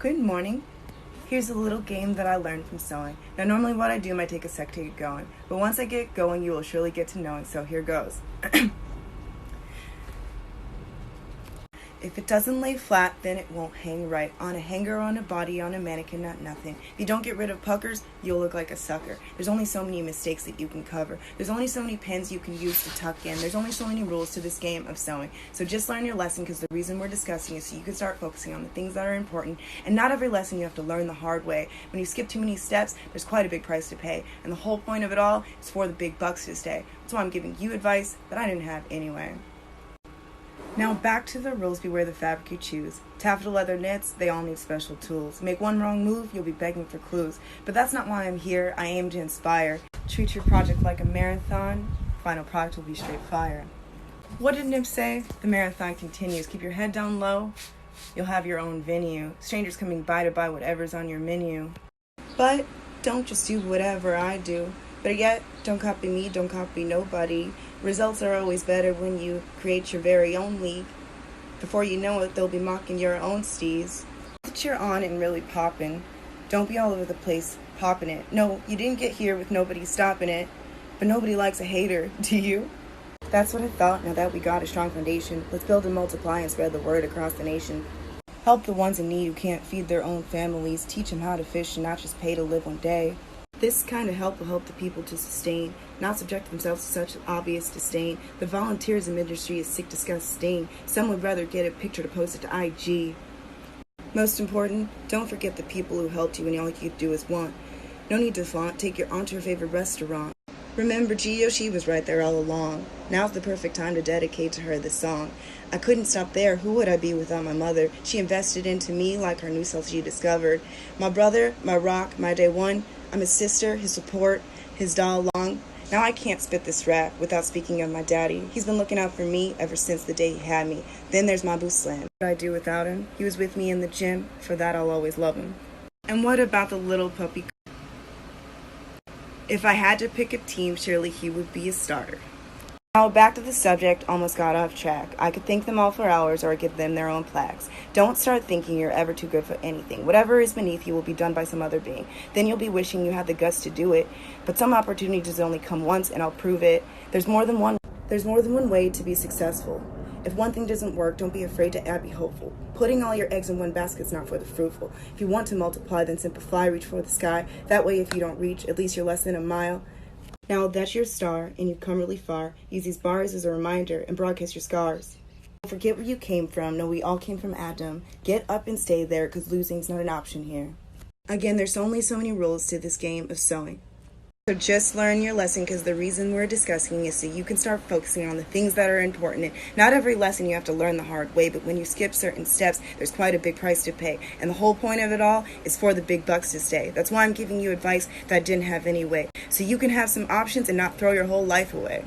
Good morning. Here's a little game that I learned from sewing. Now normally what I do might take a sec to get going, but once I get going you will surely get to knowing, so here goes. If it doesn't lay flat, then it won't hang right. On a hanger, on a body, on a mannequin, not nothing. If you don't get rid of puckers, you'll look like a sucker. There's only so many mistakes that you can cover. There's only so many pens you can use to tuck in. There's only so many rules to this game of sewing. So just learn your lesson, because the reason we're discussing is so you can start focusing on the things that are important. And not every lesson you have to learn the hard way. When you skip too many steps, there's quite a big price to pay. And the whole point of it all is for the big bucks to stay. That's why I'm giving you advice that I didn't have anyway. Now back to the rules, beware the fabric you choose. Taffeta leather knits, they all need special tools. Make one wrong move, you'll be begging for clues. But that's not why I'm here, I aim to inspire. Treat your project like a marathon, final product will be straight fire. What did Nip say? The marathon continues. Keep your head down low, you'll have your own venue. Strangers coming by to buy whatever's on your menu. But don't just do whatever I do. Better yet, don't copy me, don't copy nobody. Results are always better when you create your very own league. Before you know it, they'll be mocking your own steez. That you're on and really poppin'. Don't be all over the place popping it. No, you didn't get here with nobody stopping it. But nobody likes a hater, do you? That's what I thought. Now that we got a strong foundation, let's build and multiply and spread the word across the nation. Help the ones in need who can't feed their own families. Teach them how to fish and not just pay to live one day. This kind of help will help the people to sustain, not subject themselves to such obvious disdain. The volunteerism industry is sick, disgusting. Some would rather get a picture to post it to IG. Most important, don't forget the people who helped you and all you could do is want. No need to flaunt, take your aunt to her favorite restaurant. Remember Gio, she was right there all along. Now's the perfect time to dedicate to her this song. I couldn't stop there, who would I be without my mother? She invested into me like her new self she discovered. My brother, my rock, my day one. I'm his sister, his support, his doll along. Now I can't spit this rap without speaking of my daddy. He's been looking out for me ever since the day he had me. Then there's my boo slam. What would I do without him? He was with me in the gym. For that I'll always love him. And what about the little puppy? If I had to pick a team, surely he would be a starter. Now back to the subject, almost got off track. I could thank them all for hours or give them their own plaques. Don't start thinking you're ever too good for anything. Whatever is beneath you will be done by some other being. Then you'll be wishing you had the guts to do it. But some opportunities only come once, and I'll prove it. There's more than one way to be successful. If one thing doesn't work, don't be afraid to add, be hopeful. Putting all your eggs in one basket's not for the fruitful. If you want to multiply, then simplify, reach for the sky. That way if you don't reach, at least you're less than a mile. Now that's your star, and you've come really far. Use these bars as a reminder and broadcast your scars. Don't forget where you came from. No, we all came from Adam. Get up and stay there, because losing's not an option here. Again, there's only so many rules to this game of sewing. So just learn your lesson, because the reason we're discussing is so you can start focusing on the things that are important. And not every lesson you have to learn the hard way, but when you skip certain steps, there's quite a big price to pay. And the whole point of it all is for the big bucks to stay. That's why I'm giving you advice that I didn't have anyway, so you can have some options and not throw your whole life away.